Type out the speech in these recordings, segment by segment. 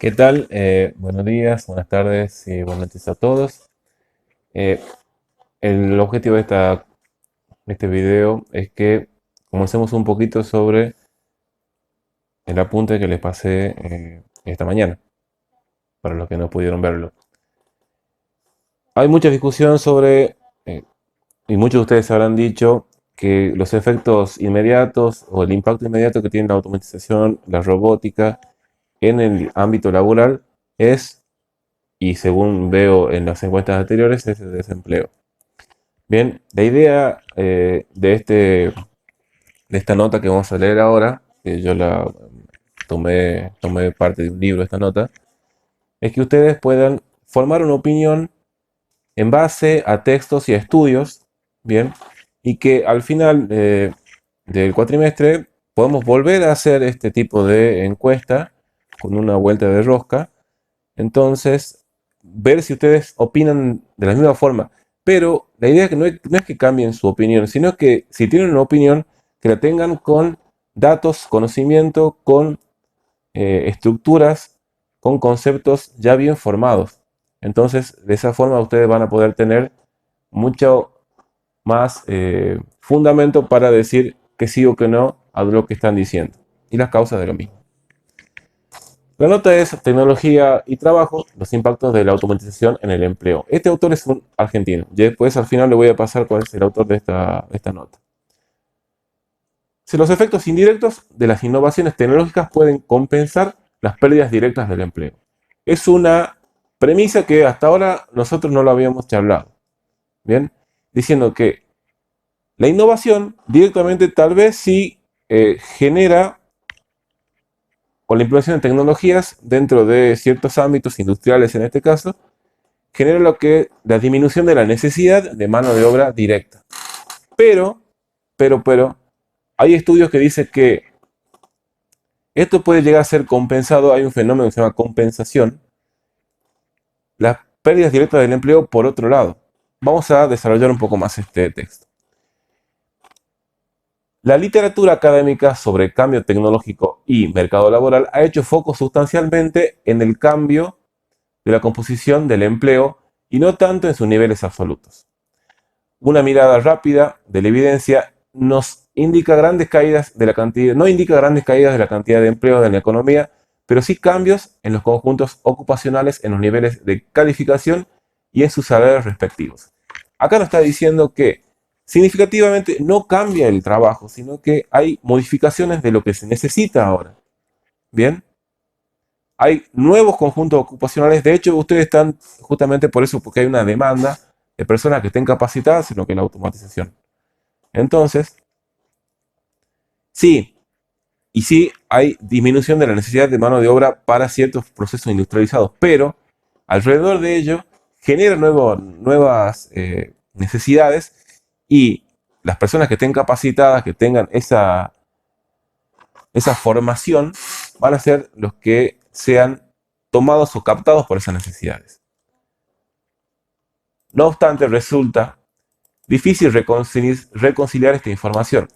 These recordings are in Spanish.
¿Qué tal? Buenos días, buenas tardes y buenas noches a todos. Eh, el objetivo de este video es que comencemos un poquito sobre el apunte que les pasé esta mañana, para los que no pudieron verlo. Hay mucha discusión sobre, y muchos de ustedes habrán dicho, que los efectos inmediatos o el impacto inmediato que tiene la automatización, la robótica en el ámbito laboral es, y según veo en las encuestas anteriores, es el desempleo. Bien, la idea de esta nota que vamos a leer ahora, que yo la tomé parte de un libro, esta nota, es que ustedes puedan formar una opinión en base a textos y a estudios, bien, y que al final del cuatrimestre podemos volver a hacer este tipo de encuesta con una vuelta de rosca. Entonces, ver si ustedes opinan de la misma forma. Pero la idea es que no es que cambien su opinión, sino que si tienen una opinión, que la tengan con datos, conocimiento, con estructuras, con conceptos ya bien formados. Entonces, de esa forma ustedes van a poder tener mucho más fundamento para decir que sí o que no a lo que están diciendo y las causas de lo mismo. La nota es Tecnología y Trabajo, los impactos de la automatización en el empleo. Este autor es un argentino. Y después al final le voy a pasar cuál es el autor de esta nota. Si los efectos indirectos de las innovaciones tecnológicas pueden compensar las pérdidas directas del empleo. Es una premisa que hasta ahora nosotros no lo habíamos charlado. Bien, diciendo que la innovación directamente tal vez sí genera, o la implementación de tecnologías dentro de ciertos ámbitos industriales en este caso, genera la disminución de la necesidad de mano de obra directa. Pero, pero, hay estudios que dicen que esto puede llegar a ser compensado. Hay un fenómeno que se llama compensación. Las pérdidas directas del empleo por otro lado. Vamos a desarrollar un poco más este texto. La literatura académica sobre cambio tecnológico y mercado laboral ha hecho foco sustancialmente en el cambio de la composición del empleo y no tanto en sus niveles absolutos. Una mirada rápida de la evidencia nos indica grandes caídas de la cantidad, no indica grandes caídas de la cantidad de empleos en la economía, pero sí cambios en los conjuntos ocupacionales, en los niveles de calificación y en sus salarios respectivos. Acá nos está diciendo que significativamente no cambia el trabajo, sino que hay modificaciones de lo que se necesita ahora. Bien, hay nuevos conjuntos ocupacionales. De hecho, ustedes están justamente por eso, porque hay una demanda de personas que estén capacitadas en lo que es la automatización. Entonces, sí, y sí hay disminución de la necesidad de mano de obra para ciertos procesos industrializados, pero alrededor de ello genera nuevas necesidades, y las personas que estén capacitadas, que tengan esa formación, van a ser los que sean tomados o captados por esas necesidades. No obstante, resulta difícil reconciliar esta información,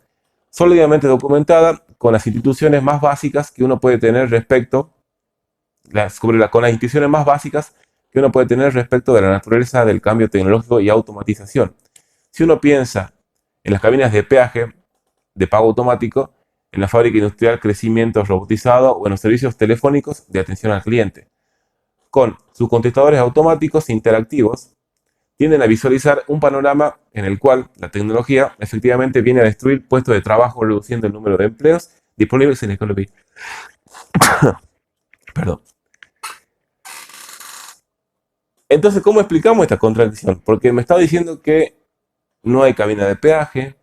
sólidamente documentada con las instituciones más básicas que uno puede tener con las instituciones más básicas que uno puede tener respecto de la naturaleza del cambio tecnológico y automatización. Si uno piensa en las cabinas de peaje de pago automático, en la fábrica industrial crecimiento robotizado o en los servicios telefónicos de atención al cliente, con sus contestadores automáticos interactivos, tienden a visualizar un panorama en el cual la tecnología efectivamente viene a destruir puestos de trabajo, reduciendo el número de empleos disponibles en la economía. Perdón. Entonces, ¿cómo explicamos esta contradicción? Porque me está diciendo que no hay cabina de peaje,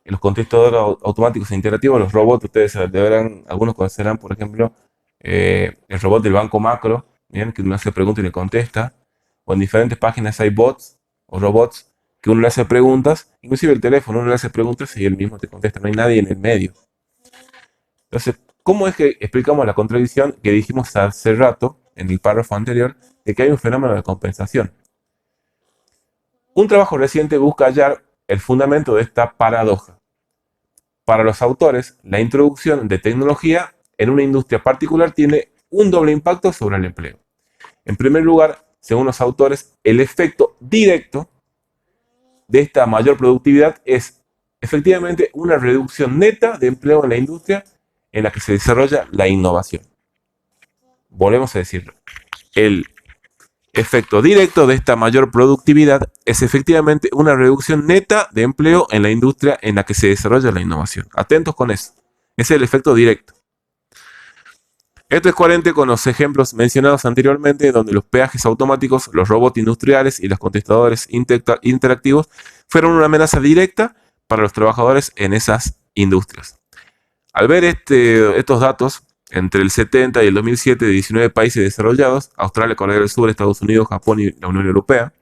los contestadores automáticos e interactivos, los robots, ustedes deberán, algunos conocerán, por ejemplo, el robot del banco Macro, ¿bien? Que uno hace preguntas y le contesta, o en diferentes páginas hay bots o robots que uno le hace preguntas, inclusive el teléfono, uno le hace preguntas y él mismo te contesta, no hay nadie en el medio. Entonces, ¿cómo es que explicamos la contradicción que dijimos hace rato, en el párrafo anterior, de que hay un fenómeno de compensación? Un trabajo reciente busca hallar el fundamento de esta paradoja. Para los autores, la introducción de tecnología en una industria particular tiene un doble impacto sobre el empleo. En primer lugar, según los autores, el efecto directo de esta mayor productividad es efectivamente una reducción neta de empleo en la industria en la que se desarrolla la innovación. Volvemos a decirlo. El efecto directo de esta mayor productividad es efectivamente una reducción neta de empleo en la industria en la que se desarrolla la innovación. Atentos con eso. Ese es el efecto directo. Esto es coherente con los ejemplos mencionados anteriormente, donde los peajes automáticos, los robots industriales y los contestadores interactivos fueron una amenaza directa para los trabajadores en esas industrias. Al ver estos datos, entre el 70 y el 2007 de 19 países desarrollados, Australia, Corea del Sur, Estados Unidos, Japón y la Unión Europea,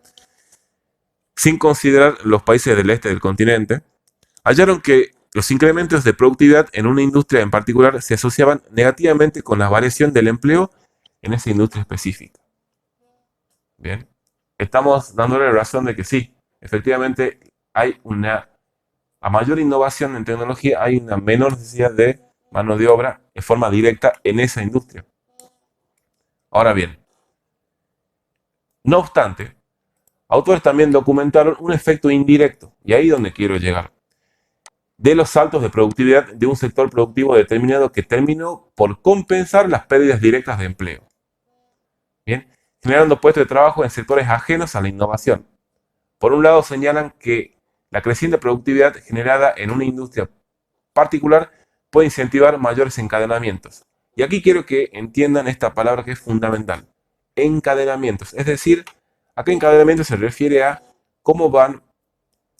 sin considerar los países del este del continente, hallaron que los incrementos de productividad en una industria en particular se asociaban negativamente con la variación del empleo en esa industria específica. Bien, estamos dándole razón de que sí, efectivamente a mayor innovación en tecnología hay una menor necesidad de mano de obra de forma directa en esa industria. Ahora bien, no obstante, autores también documentaron un efecto indirecto, y ahí es donde quiero llegar, de los saltos de productividad de un sector productivo determinado que terminó por compensar las pérdidas directas de empleo. Bien, generando puestos de trabajo en sectores ajenos a la innovación. Por un lado, señalan que la creciente productividad generada en una industria particular puede incentivar mayores encadenamientos. Y aquí quiero que entiendan esta palabra que es fundamental. Encadenamientos. Es decir, acá encadenamiento se refiere a cómo van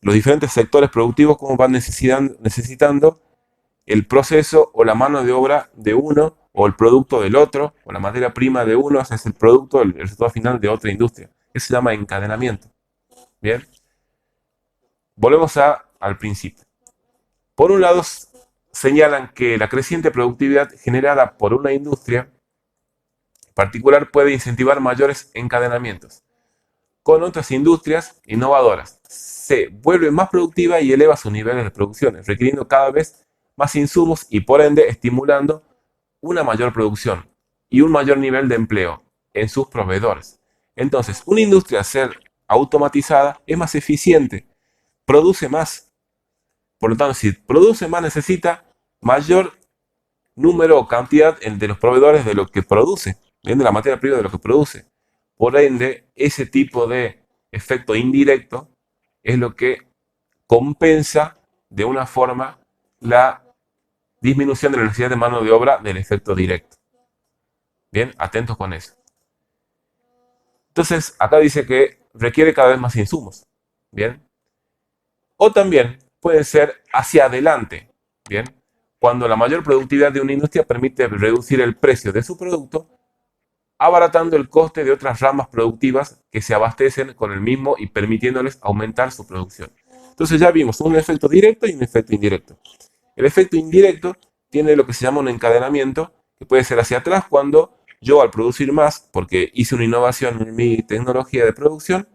los diferentes sectores productivos, cómo van necesitando el proceso o la mano de obra de uno o el producto del otro, o la materia prima de uno es el producto, el resultado final de otra industria. Eso se llama encadenamiento. Bien. Volvemos al principio. Por un lado, señalan que la creciente productividad generada por una industria particular puede incentivar mayores encadenamientos con otras industrias innovadoras. Se vuelve más productiva y eleva sus niveles de producción, requiriendo cada vez más insumos y por ende estimulando una mayor producción y un mayor nivel de empleo en sus proveedores. Entonces, una industria al ser automatizada es más eficiente, produce más. Por lo tanto, si produce más, necesita mayor número o cantidad de los proveedores de lo que produce, bien, de la materia prima de lo que produce. Por ende, ese tipo de efecto indirecto es lo que compensa de una forma la disminución de la necesidad de mano de obra del efecto directo. Bien, atentos con eso. Entonces, acá dice que requiere cada vez más insumos. Bien. O también puede ser hacia adelante. Bien. Cuando la mayor productividad de una industria permite reducir el precio de su producto, abaratando el coste de otras ramas productivas que se abastecen con el mismo y permitiéndoles aumentar su producción. Entonces ya vimos un efecto directo y un efecto indirecto. El efecto indirecto tiene lo que se llama un encadenamiento, que puede ser hacia atrás cuando yo al producir más, porque hice una innovación en mi tecnología de producción,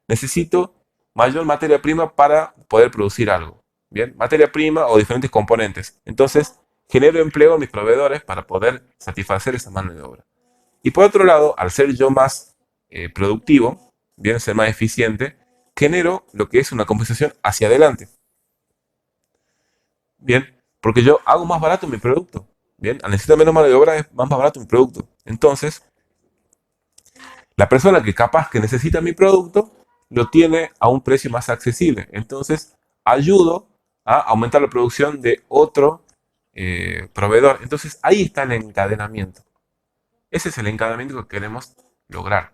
necesito mayor materia prima para poder producir algo. Bien, materia prima o diferentes componentes. Entonces, genero empleo en mis proveedores para poder satisfacer esa mano de obra. Y por otro lado, al ser yo más productivo, bien, ser más eficiente, genero lo que es una compensación hacia adelante. Bien, porque yo hago más barato mi producto. Bien, al necesitar menos mano de obra es más barato mi producto. Entonces, la persona que capaz que necesita mi producto lo tiene a un precio más accesible. Entonces, ayudo a aumentar la producción de otro proveedor. Entonces, ahí está el encadenamiento. Ese es el encadenamiento que queremos lograr.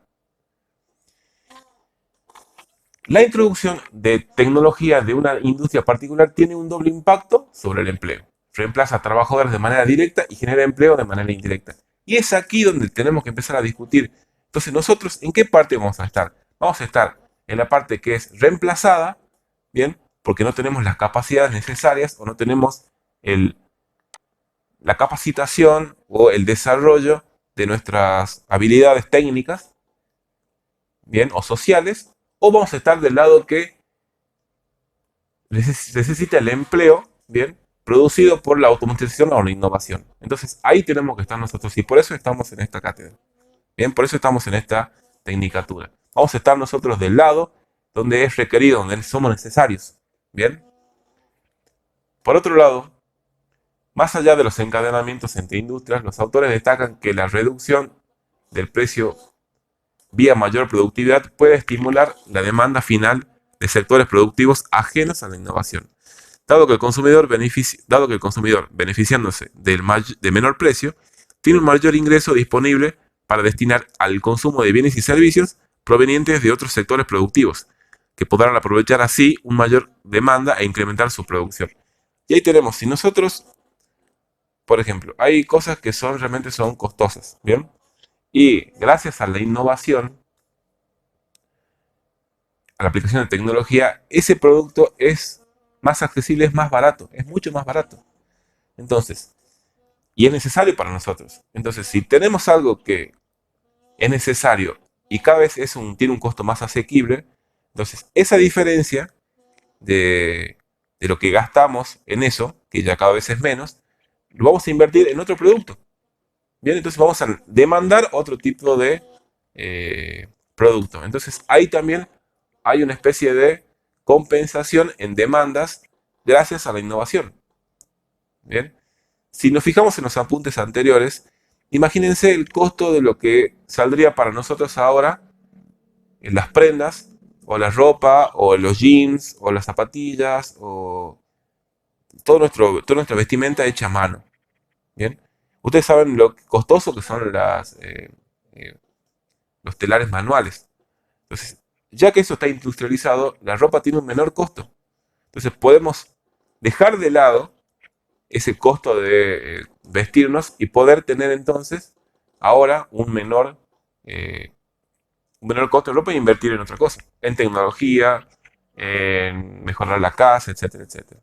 La introducción de tecnología de una industria particular tiene un doble impacto sobre el empleo. Reemplaza a trabajadores de manera directa y genera empleo de manera indirecta. Y es aquí donde tenemos que empezar a discutir. Entonces, nosotros, ¿en qué parte vamos a estar? Vamos a estar en la parte que es reemplazada, ¿bien? Porque no tenemos las capacidades necesarias o no tenemos la capacitación o el desarrollo de nuestras habilidades técnicas, ¿bien? O sociales, o vamos a estar del lado que necesita el empleo, ¿bien? producido por la automatización o la innovación. Entonces ahí tenemos que estar nosotros y por eso estamos en esta cátedra. Bien, por eso estamos en esta tecnicatura. Vamos a estar nosotros del lado donde es requerido, donde somos necesarios. Bien. Por otro lado, más allá de los encadenamientos entre industrias, los autores destacan que la reducción del precio vía mayor productividad puede estimular la demanda final de sectores productivos ajenos a la innovación. Dado que el consumidor beneficiándose de menor precio, tiene un mayor ingreso disponible para destinar al consumo de bienes y servicios provenientes de otros sectores productivos, que podrán aprovechar así una mayor demanda e incrementar su producción. Y ahí tenemos, si nosotros, por ejemplo, hay cosas que realmente son costosas, ¿bien? Y gracias a la innovación, a la aplicación de tecnología, ese producto es más accesible, es más barato, es mucho más barato. Entonces, y es necesario para nosotros. Entonces, si tenemos algo que es necesario y cada vez tiene un costo más asequible, entonces esa diferencia de lo que gastamos en eso, que ya cada vez es menos, lo vamos a invertir en otro producto. Bien, entonces vamos a demandar otro tipo de producto. Entonces ahí también hay una especie de compensación en demandas gracias a la innovación. Bien, si nos fijamos en los apuntes anteriores, imagínense el costo de lo que saldría para nosotros ahora en las prendas, o la ropa, o los jeans, o las zapatillas, o toda nuestra vestimenta hecha a mano. Bien, ustedes saben lo costoso que son eh, los telares manuales. Entonces, ya que eso está industrializado, la ropa tiene un menor costo. Entonces podemos dejar de lado ese costo de vestirnos y poder tener entonces ahora un menor costo de ropa e invertir en otra cosa, en tecnología, en mejorar la casa, etcétera, etcétera.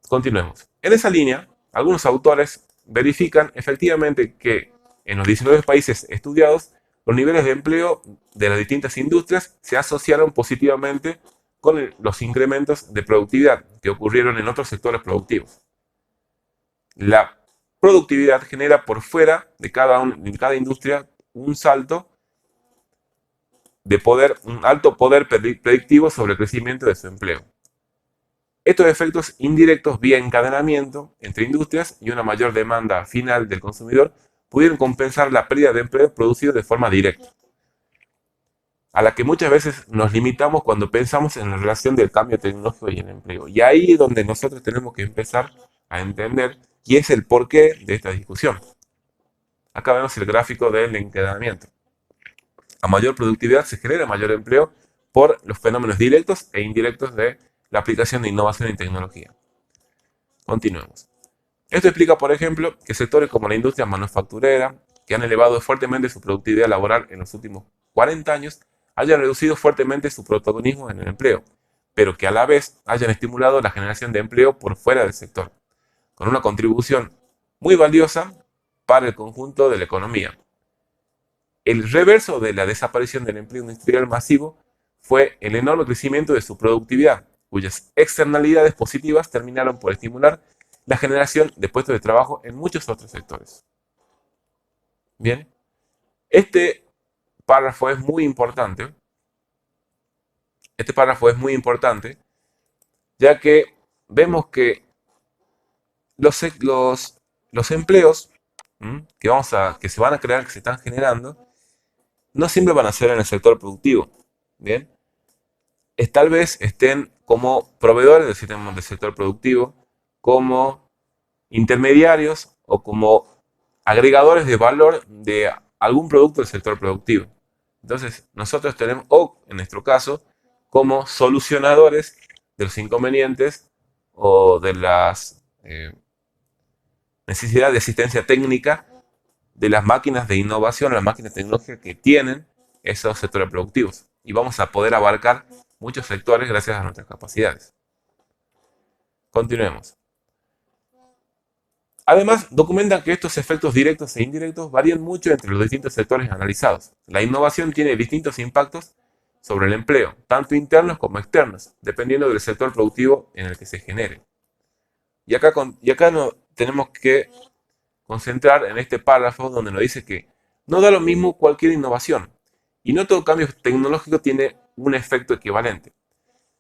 Continuemos. En esa línea, algunos autores verifican efectivamente que en los 19 países estudiados, los niveles de empleo de las distintas industrias se asociaron positivamente con los incrementos de productividad que ocurrieron en otros sectores productivos. La productividad genera por fuera de cada industria un salto de poder, un alto poder predictivo sobre el crecimiento de su empleo. Estos efectos indirectos vía encadenamiento entre industrias y una mayor demanda final del consumidor pudieron compensar la pérdida de empleo producido de forma directa, a la que muchas veces nos limitamos cuando pensamos en la relación del cambio tecnológico y el empleo. Y ahí es donde nosotros tenemos que empezar a entender y es el porqué de esta discusión. Acá vemos el gráfico del encadenamiento. A mayor productividad se genera mayor empleo por los fenómenos directos e indirectos de la aplicación de innovación y tecnología. Continuemos. Esto explica, por ejemplo, que sectores como la industria manufacturera, que han elevado fuertemente su productividad laboral en los últimos 40 años, hayan reducido fuertemente su protagonismo en el empleo, pero que a la vez hayan estimulado la generación de empleo por fuera del sector, con una contribución muy valiosa para el conjunto de la economía. El reverso de la desaparición del empleo industrial masivo fue el enorme crecimiento de su productividad, cuyas externalidades positivas terminaron por estimular la generación de puestos de trabajo en muchos otros sectores. Bien, este párrafo es muy importante. Este párrafo es muy importante, ya que vemos que los empleos que se van a crear, que se están generando, no siempre van a ser en el sector productivo. Bien, tal vez estén como proveedores del sector productivo, como intermediarios o como agregadores de valor de algún producto del sector productivo. Entonces, nosotros tenemos, o en nuestro caso, como solucionadores de los inconvenientes o de las necesidades de asistencia técnica de las máquinas de innovación, las máquinas tecnológicas que tienen esos sectores productivos. Y vamos a poder abarcar muchos sectores gracias a nuestras capacidades. Continuemos. Además, documentan que estos efectos directos e indirectos varían mucho entre los distintos sectores analizados. La innovación tiene distintos impactos sobre el empleo, tanto internos como externos, dependiendo del sector productivo en el que se genere. Y acá no, tenemos que concentrar en este párrafo donde nos dice que no da lo mismo cualquier innovación y no todo cambio tecnológico tiene un efecto equivalente.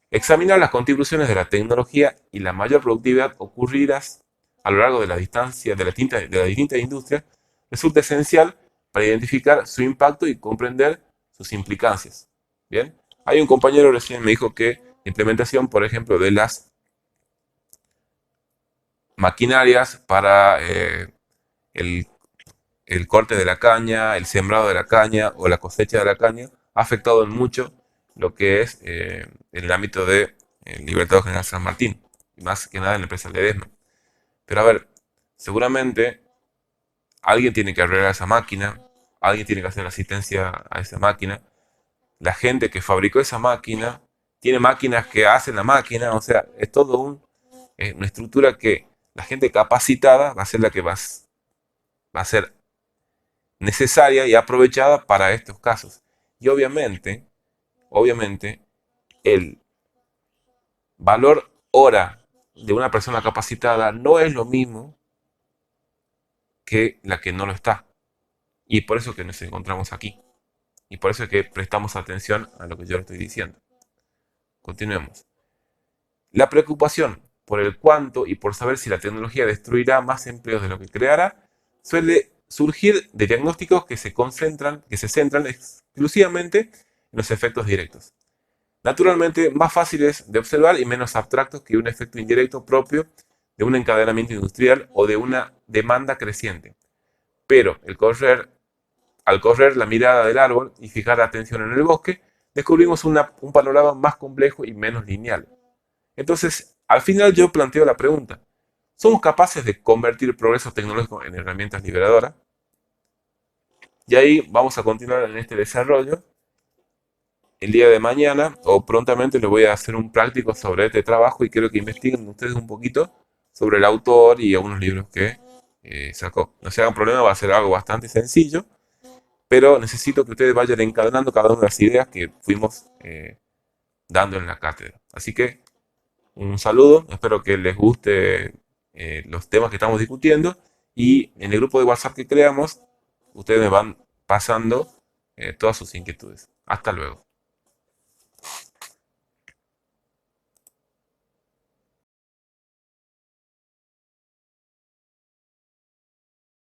Examinar las contribuciones de la tecnología y la mayor productividad ocurridas a lo largo de la distancia de las distintas industrias resulta esencial para identificar su impacto y comprender sus implicancias. Bien, hay un compañero recién me dijo que la implementación, por ejemplo, de las maquinarias para el, el corte de la caña, el sembrado de la caña o la cosecha de la caña ha afectado en mucho lo que es el ámbito de Libertador General San Martín, y más que nada en la empresa Ledesma. Pero a ver, seguramente alguien tiene que arreglar esa máquina, alguien tiene que hacer asistencia a esa máquina, la gente que fabricó esa máquina tiene máquinas que hacen la máquina, o sea, es todo una estructura que la gente capacitada va a ser la que va a ser necesaria y aprovechada para estos casos. Y obviamente, el valor hora de una persona capacitada no es lo mismo que la que no lo está. Y por eso que nos encontramos aquí. Y por eso es que prestamos atención a lo que yo le estoy diciendo. Continuemos. La preocupación por el cuánto y por saber si la tecnología destruirá más empleos de lo que creará suele surgir de diagnósticos que se centran exclusivamente en los efectos directos. Naturalmente, más fáciles de observar y menos abstractos que un efecto indirecto propio de un encadenamiento industrial o de una demanda creciente. Pero al correr la mirada del árbol y fijar la atención en el bosque, descubrimos un panorama más complejo y menos lineal. Entonces, al final yo planteo la pregunta, ¿somos capaces de convertir el progreso tecnológico en herramientas liberadoras? Y ahí vamos a continuar en este desarrollo. El día de mañana o prontamente les voy a hacer un práctico sobre este trabajo y quiero que investiguen ustedes un poquito sobre el autor y algunos libros que sacó. No se hagan problema, va a ser algo bastante sencillo, pero necesito que ustedes vayan encadenando cada una de las ideas que fuimos dando en la cátedra. Así que un saludo, espero que les guste los temas que estamos discutiendo y en el grupo de WhatsApp que creamos, ustedes me van pasando todas sus inquietudes. Hasta luego.